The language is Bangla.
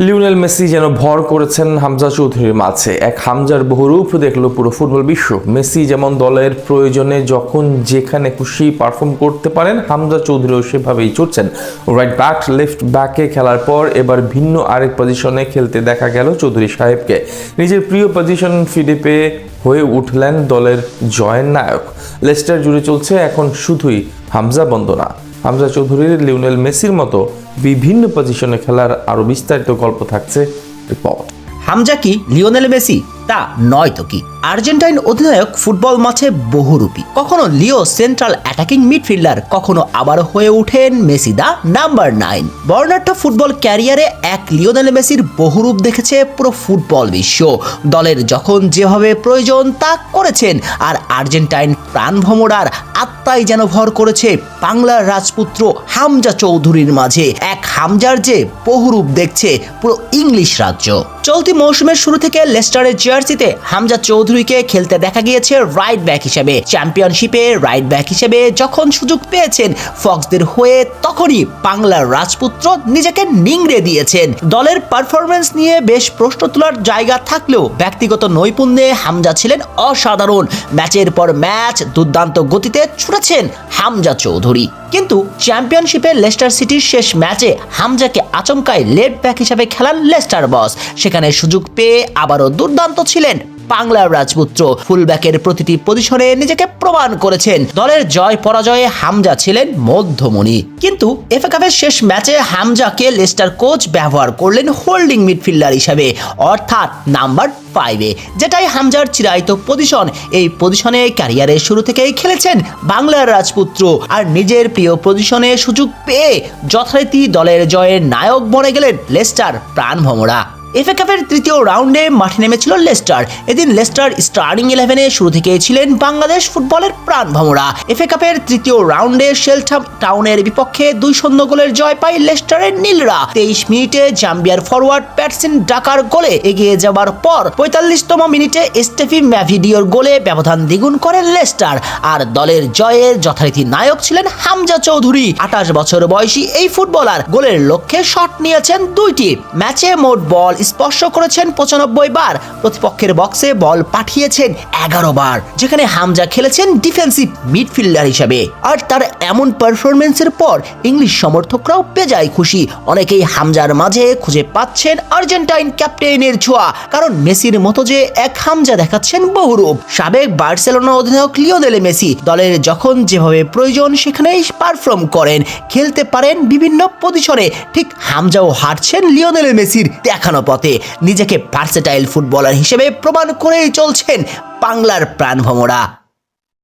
লিওনেল মেসি যেন ভর করেছেন হামজা চৌধুরীর মাঝে। এক হামজার বহুরূপ দেখলো পুরো ফুটবল বিশ্ব। মেসি যেমন দলের প্রয়োজনে যখন যেখানে খুশি পারফর্ম করতে পারেন, হামজা চৌধুরীও সেভাবেই চড়ছেন। রাইট ব্যাক, লেফট ব্যাকে খেলার পর এবার ভিন্ন আরেক পজিশনে খেলতে দেখা গেল চৌধুরী সাহেবকে। নিজের প্রিয় পজিশন ফিরে পেয়ে হয়ে উঠলেন দলের জয়ের নায়ক। লেস্টার জুড়ে চলছে এখন শুধুই হামজা বন্দনা। হামজা চৌধুরীর লিওনেল মেসির মতো বিভিন্ন পজিশনে খেলার আরো বিস্তারিত গল্প থাকছে রিপোর্ট। হামজা কি লিওনেল মেসি? তা নয় তো কি। আর্জেন্টাইন অধিনায়ক ফুটবল মাঠে বহুরূপী। কখনো লিও সেন্ট্রাল অ্যাটাকিং মিডফিল্ডার, কখনো আবার হয়ে ওঠেন মেসি দা নাম্বার 9। বর্ণাঢ্য ফুটবল ক্যারিয়ারে এক লিওনেল মেসির বহুরূপ দেখেছে পুরো ফুটবল বিশ্ব। দলের যখন যেভাবে প্রয়োজন তা করেছেন, আর আর্জেন্টাইন প্রাণভ্রমরার আত্মাই যেন ভর করেছে বাংলার রাজপুত্র হামজা চৌধুরীর মাঝে। এক হামজার যে বহুরূপ দেখছে পুরো ইংলিশ রাজ্য। চলতি মৌসুমের শুরু থেকে লেস্টারের জার্সিতে হামজা চৌধুরীকে খেলতে দেখা গিয়েছে রাইট ব্যাক হিসেবে। চ্যাম্পিয়নশিপে রাইট ব্যাক হিসেবে যখন সুযোগ পেয়েছেন ফক্সদের হয়ে, তখনই বাংলার রাজপুত্র নিজেকে নিংড়ে দিয়েছেন। দলের পারফরমেন্স নিয়ে বেশ প্রশ্ন তোলার জায়গা থাকলেও ব্যক্তিগত নৈপুণ্যে হামজা ছিলেন অসাধারণ। ম্যাচের পর ম্যাচ দুর্দান্ত গতিতে ছুটেছেন হামজা চৌধুরী। কিন্তু চ্যাম্পিয়নশিপে লেস্টার সিটির শেষ ম্যাচে হামজাকে আচমকায় লেফট ব্যাক হিসেবে খেলান লেস্টার বস। সেখানে সুযোগ পেয়ে আবারও দুর্দান্ত ছিলেন বাংলার রাজপুত্র। ফুলব্যাকের প্রতিটি পজিশনে নিজেকে প্রমাণ করেছেন। দলের জয় পরাজয়ে হামজা ছিলেন মধ্যমণি। কিন্তু এফএ কাপের শেষ ম্যাচে হামজাকে লেস্টার কোচ ব্যবহার করলেন হোল্ডিং মিডফিল্ডার হিসেবে, অর্থাৎ নাম্বার 5-এ, যেটাই হামজার চিরায়ত পজিশন। এই পজিশনে ক্যারিয়ারের শুরু থেকেই খেলেছেন বাংলার রাজপুত্র, আর নিজের প্রিয় পজিশনে সুযোগ পেয়ে যথারীতি দলের জয়ের নায়ক বনে গেলেন লেস্টার প্রাণভ্রমরা। এফএ কাপের তৃতীয় রাউন্ডে মাঠে নেমেছিল লেস্টার। এদিন লেস্টার স্টার্টিং 11-এ শুরু থেকেই ছিলেন বাংলাদেশ ফুটবলের প্রাণভ্রমরা। এফএ কাপের তৃতীয় রাউন্ডে শেলটাম টাউনের বিপক্ষে 2-0 গোলের জয় পায় লেস্টারের নীলরা। 23 মিনিটে জাম্বিয়ার ফরওয়ার্ড প্যাটসিন ডাকার গোলে এগিয়ে যাবার পর 45তম মিনিটে স্টেফি ম্যাভিডিওর গোলে ব্যবধান দ্বিগুণ করে লেস্টার। আর দলের জয়ের যথারীতি নায়ক ছিলেন হামজা চৌধুরী। 28 বছর বয়সী এই ফুটবলার গোলের লক্ষ্যে শট নিয়েছেন 2টি। ম্যাচে মোট বল স্পর্শ করেছেন 95 বার, প্রতিপক্ষের বক্সে বল পাঠিয়েছেন 11 বার, যেখানে হামজা খেলেছেন ডিফেন্সিভ মিডফিল্ডার হিসেবে। আর তার এমন পারফরমেন্সের পর ইংলিশ সমর্থকরাও বেজায় খুশি। অনেকেই হামজার মাঝে খুঁজে পাচ্ছেন আর্জেন্টাইন ক্যাপ্টেনের ছোঁয়া, কারণ মেসির মতো যে এক হামজা দেখাচ্ছেন বহুরূপ। সাবেক বার্সেলোনা অধিনায়ক লিওনেল মেসি দলের যখন যেভাবে প্রয়োজন সেখানেই পারফর্ম করেন, খেলতে পারেন বিভিন্ন পজিশনে। ঠিক হামজাও হাঁটছেন লিওনেল মেসির দেখানো পথে। নিজেকে ভার্সেটাইল ফুটবলার হিসেবে প্রমাণ করেই চলছেন বাংলার প্রাণভ্রমরা।